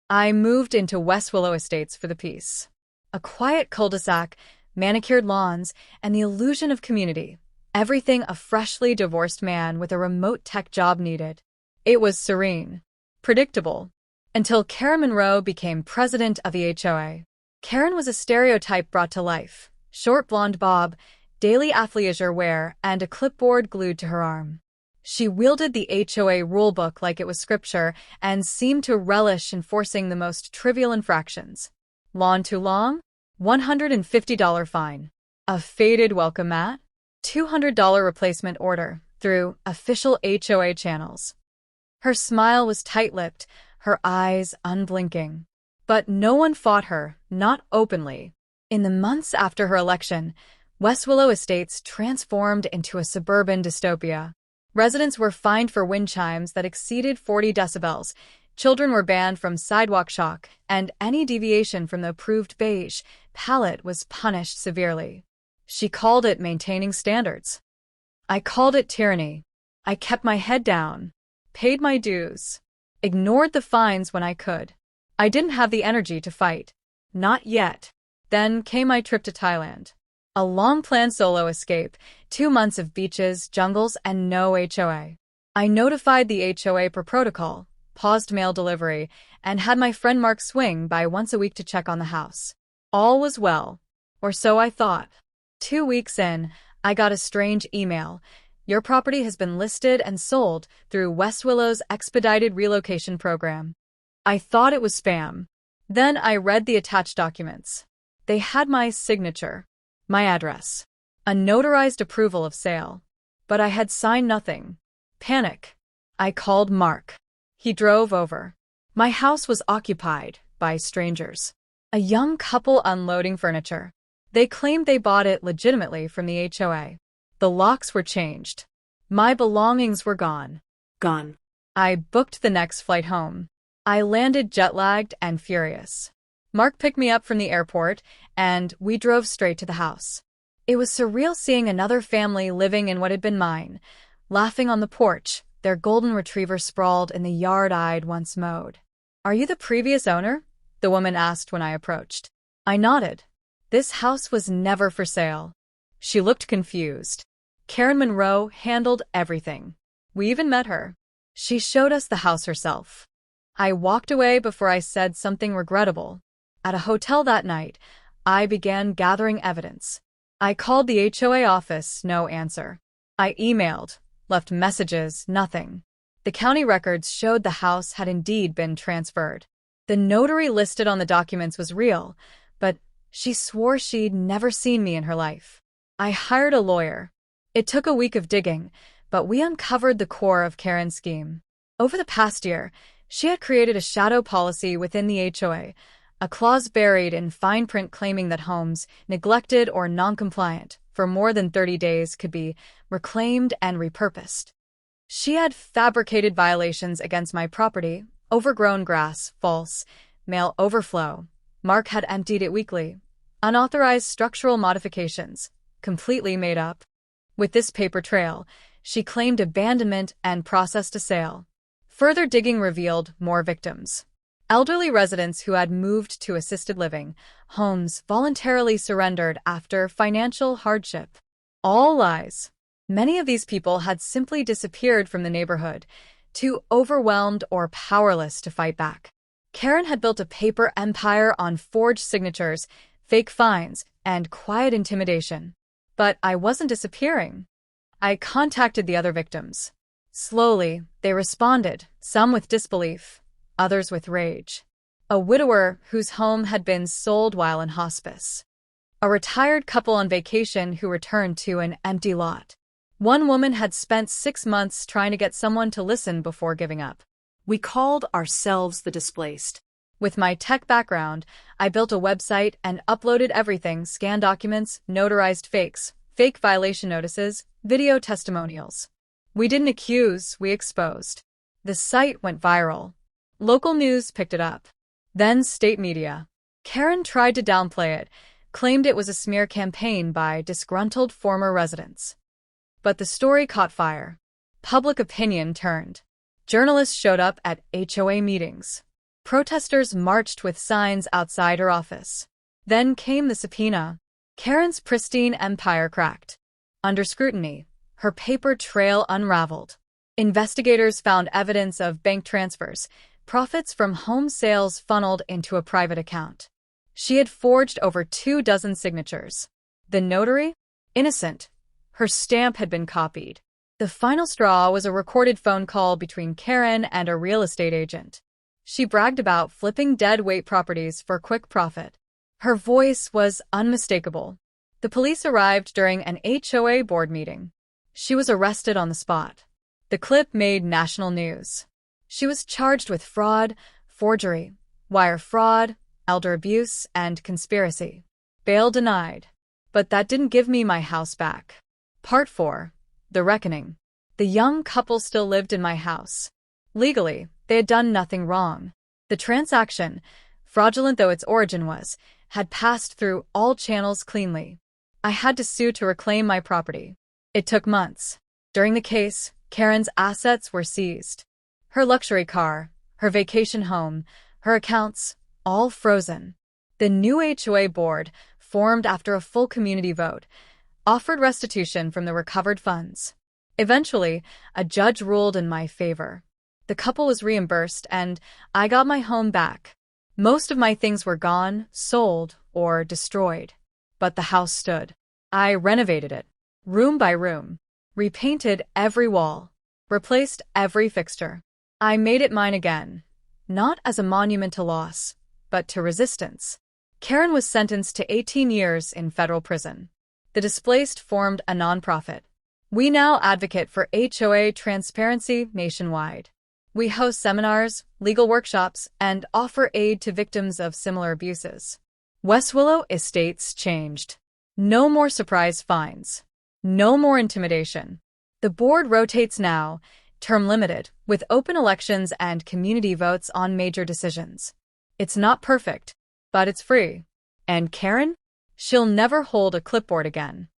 I moved into West Willow Estates for the peace. A quiet cul-de-sac, manicured lawns, and the illusion of community. Everything a freshly divorced man with a remote tech job needed. It was serene. Predictable. Until Karen Monroe became president of the HOA. Karen was a stereotype brought to life. Short blonde bob, daily athleisure wear, and a clipboard glued to her arm. She wielded the HOA rulebook like it was scripture and seemed to relish enforcing the most trivial infractions. Lawn too long? $150 fine. A faded welcome mat? $200 replacement order through official HOA channels. Her smile was tight-lipped, her eyes unblinking. But no one fought her, not openly. In the months after her election, West Willow Estates transformed into a suburban dystopia. Residents were fined for wind chimes that exceeded 40 decibels, children were banned from sidewalk chalk, and any deviation from the approved beige palette was punished severely. She called it maintaining standards. I called it tyranny. I kept my head down, paid my dues, ignored the fines when I could. I didn't have the energy to fight. Not yet. Then came my trip to Thailand. A long-planned solo escape, 2 months of beaches, jungles, and no HOA. I notified the HOA per protocol, paused mail delivery, and had my friend Mark swing by once a week to check on the house. All was well, or so I thought. 2 weeks in, I got a strange email. Your property has been listed and sold through West Willow's expedited relocation program. I thought it was spam. Then I read the attached documents. They had my signature, my address, a notarized approval of sale. But I had signed nothing. Panic. I called Mark. He drove over. My house was occupied by strangers. A young couple unloading furniture. They claimed they bought it legitimately from the HOA. The locks were changed. My belongings were gone. Gone. I booked the next flight home. I landed jet-lagged and furious. Mark picked me up from the airport, and we drove straight to the house. It was surreal seeing another family living in what had been mine, laughing on the porch, their golden retriever sprawled in the yard I'd once mowed. "Are you the previous owner?" the woman asked when I approached. I nodded. This house was never for sale. She looked confused. Karen Monroe handled everything. We even met her. She showed us the house herself. I walked away before I said something regrettable. At a hotel that night, I began gathering evidence. I called the HOA office, no answer. I emailed, left messages, nothing. The county records showed the house had indeed been transferred. The notary listed on the documents was real, but she swore she'd never seen me in her life. I hired a lawyer. It took a week of digging, but we uncovered the core of Karen's scheme. Over the past year, she had created a shadow policy within the HOA, a clause buried in fine print claiming that homes, neglected or non-compliant, for more than 30 days could be reclaimed and repurposed. She had fabricated violations against my property, overgrown grass, false, mail overflow. Mark had emptied it weekly. Unauthorized structural modifications, completely made up. With this paper trail, she claimed abandonment and processed a sale. Further digging revealed more victims. Elderly residents who had moved to assisted living homes voluntarily surrendered after financial hardship. All lies. Many of these people had simply disappeared from the neighborhood, too overwhelmed or powerless to fight back. Karen had built a paper empire on forged signatures, fake fines, and quiet intimidation. But I wasn't disappearing. I contacted the other victims. Slowly, they responded, some with disbelief, others with rage. A widower whose home had been sold while in hospice. A retired couple on vacation who returned to an empty lot. One woman had spent 6 months trying to get someone to listen before giving up. We called ourselves the displaced. With my tech background, I built a website and uploaded everything: scanned documents, notarized fakes, fake violation notices, video testimonials. We didn't accuse, we exposed. The site went viral. Local news picked it up. Then state media. Karen tried to downplay it, claimed it was a smear campaign by disgruntled former residents. But the story caught fire. Public opinion turned. Journalists showed up at HOA meetings. Protesters marched with signs outside her office. Then came the subpoena. Karen's pristine empire cracked. Under scrutiny, her paper trail unraveled. Investigators found evidence of bank transfers, profits from home sales funneled into a private account. She had forged over 24 signatures. The notary? Innocent. Her stamp had been copied. The final straw was a recorded phone call between Karen and a real estate agent. She bragged about flipping dead-weight properties for quick profit. Her voice was unmistakable. The police arrived during an HOA board meeting. She was arrested on the spot. The clip made national news. She was charged with fraud, forgery, wire fraud, elder abuse, and conspiracy. Bail denied. But that didn't give me my house back. Part 4. The Reckoning. The young couple still lived in my house. Legally, they had done nothing wrong. The transaction, fraudulent though its origin was, had passed through all channels cleanly. I had to sue to reclaim my property. It took months. During the case, Karen's assets were seized. Her luxury car, her vacation home, her accounts, all frozen. The new HOA board, formed after a full community vote, offered restitution from the recovered funds. Eventually, a judge ruled in my favor. The couple was reimbursed, and I got my home back. Most of my things were gone, sold, or destroyed. But the house stood. I renovated it, room by room, repainted every wall, replaced every fixture. I made it mine again, not as a monument to loss, but to resistance. Karen was sentenced to 18 years in federal prison. The displaced formed a nonprofit. We now advocate for HOA transparency nationwide. We host seminars, legal workshops, and offer aid to victims of similar abuses. West Willow Estates changed. No more surprise fines. No more intimidation. The board rotates now, term limited, with open elections and community votes on major decisions. It's not perfect, but it's free. And Karen? She'll never hold a clipboard again.